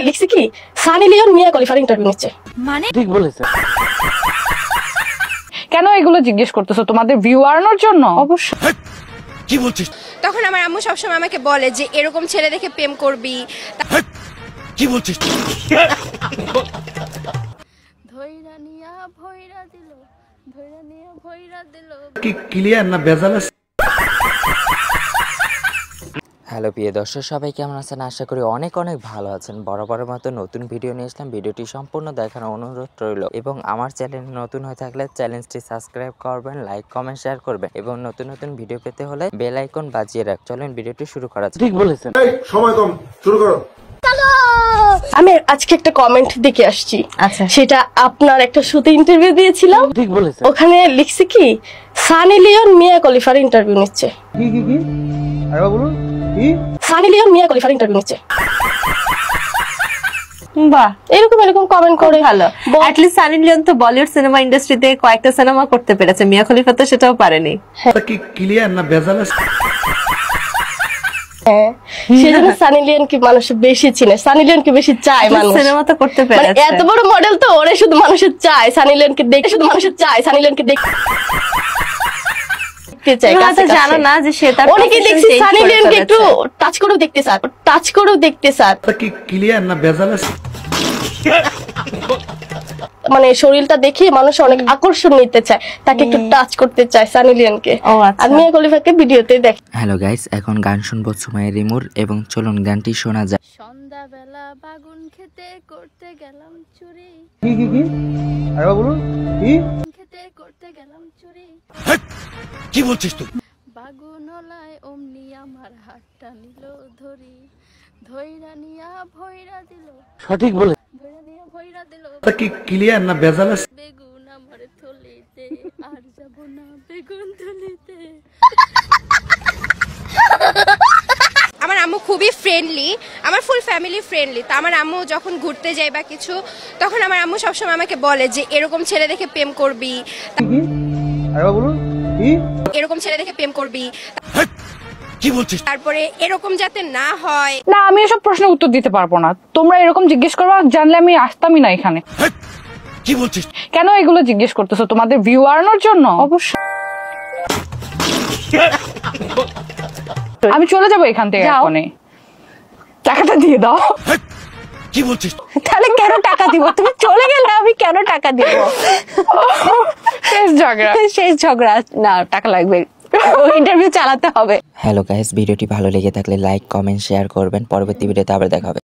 লিখছে কি সানি লিওন মিয়া খলিফার ইন্টারভিউ নিচ্ছে। মানে ঠিক বলেছে। কেন এগুলো জিজ্ঞেস করতেছো? তোমাদের ভিউ বাড়ানোর জন্য? অবশ্যই। কি বলছিস? তখন আমার আম্মু সবসময় আমাকে বলে যে এরকম ছেলে দেখে প্রেম করবি। কি বলছিস? ধইরা নিয়া ভইরা দিল, ধইরা নিয়া ভইরা দিল। কি ক্লিয়ার না ভেজাল আছে? হ্যালো প্রিয় দর্শক, সবাই কেমন আছেন? আশা করি অনেক অনেক ভালো আছেন। বরাবরের মতো নতুন ভিডিও নিয়ে আসলাম। ভিডিওটি সম্পূর্ণ দেখার অনুরোধ রইল এবং আমার চ্যানেল নতুন হয়ে থাকলে চ্যানেলটি সাবস্ক্রাইব করবেন, লাইক কমেন্ট শেয়ার করবেন এবং নতুন নতুন ভিডিও পেতে হলে বেল আইকন বাজিয়ে রাখ। চলেন ভিডিওটি শুরু করা যাক। ঠিক বলেছেন। সময় কম, শুরু করো। আমি আজকে একটা কমেন্ট দেখে আসছি। আচ্ছা, সেটা আপনার একটা শোতে ইন্টারভিউ দিয়েছিলাম। ঠিক বলেছেন। ওখানে লিখছে কি সানি লিওন মিয়া খলিফার ইন্টারভিউ নিচ্ছে। কি কি কি আরে বলুন কি? সানি লিওন মিয়া খলিফার ইন্টারভিউ নিচ্ছে। বাহ, এরকম এরকম কমেন্ট করে ভালো। অ্যাট লিস্ট সানি লিওন তো বলিউড সিনেমা ইন্ডাস্ট্রিতে কয়েকটা সিনেমা করতে পেরেছে, মিয়া খলিফা তো সেটাও পারেনি। কি ক্লিয়ার না ভেজাল আছে? হ্যাঁ, সেজন্য সানি লিওনকে মানুষ বেশি চিনে, সানি লিওনকে বেশি চায় মানুষ। সিনেমা তো করতে মানে পেরেছে। এত বড় মডেল তো ওরে শুধু মানুষের চায়, সানি লিওনকে দেখে শুধু মানুষের চায়, সানি লিওনকে দেখতে চায়। তোমরা কাছে তো জানো না যে সে তার অনেকে profession দেখছি change সানি করে লিওনকে একটু ফেলেছে। টাচ করেও দেখতে চায়, টাচ করেও দেখতে চায়। কি ক্লিয়ার না ভেজাল আছে? মানে শরীরটা দেখে মানুষ অনেক আকর্ষণ নিতে চায়, তাকে একটু টাচ করতে চায় সানি লিওনকে। ও আচ্ছা। আর মিয়া খলিফাকে ভিডিওতে দেখে। হ্যালো গাইস, এখন গান শুনবো সুমাইয়া রিমুর এবং চলুন গানটি শোনা যায়। সন্ধ্যাবেলা বাগুন খেতে করতে গেলাম চুরি, কি কি কি আরে বলুন কি? খেতে করতে গেলাম চুরি। কি বলছিস তুই? বাগুন হলায় অমনি আমার হাতটা নিল ধরি, ধইরা নিয়া ভইরা দিল, সঠিক বলে। ধইরা নিয়া ভইরা দিল। কি ক্লিয়ার না ভেজাল আছে? বেগুন আমার থলিতে, আর যাব না বেগুন থলিতে। আমার আম্মু খুবই ফ্রেন্ডলি, আমার ফুল ফ্যামিলি ফ্রেন্ডলি। তো আমার আম্মু যখন ঘুরতে যায় বা কিছু, তখন আমার আম্মু সবসময় আমাকে বলে যে এরকম ছেলে দেখে প্রেম করবি, কি আরে বলুন কি? এরকম ছেলে দেখে প্রেম করবি, কি বলছিস? তারপরে এরকম যাতে না হয়। না, আমি এসব প্রশ্নের উত্তর দিতে পারবো না। তোমরা এরকম জিজ্ঞেস করবা, জানলে আমি আসতামই না এখানে। কি বলছিস? কেন এগুলো জিজ্ঞেস করতেছো? তোমাদের ভিউ বাড়ানোর জন্য? অবশ্যই। আমি চলে যাবো এখান থেকে এখনই। টাকাটা দিয়ে দাও। কি বলছিস? তাহলে কেন টাকা দিব? তুমি চলে গেলে আমি কেন টাকা দিব? শেষ ঝগড়া। শেষ ঝগড়া না, টাকা লাগবে, ইন্টারভিউ চালাতে হবে। হ্যালো গাইস, ভিডিওটি ভালো লেগে থাকলে লাইক কমেন্ট শেয়ার করবেন। পরবর্তী ভিডিওতে আবার দেখা হবে।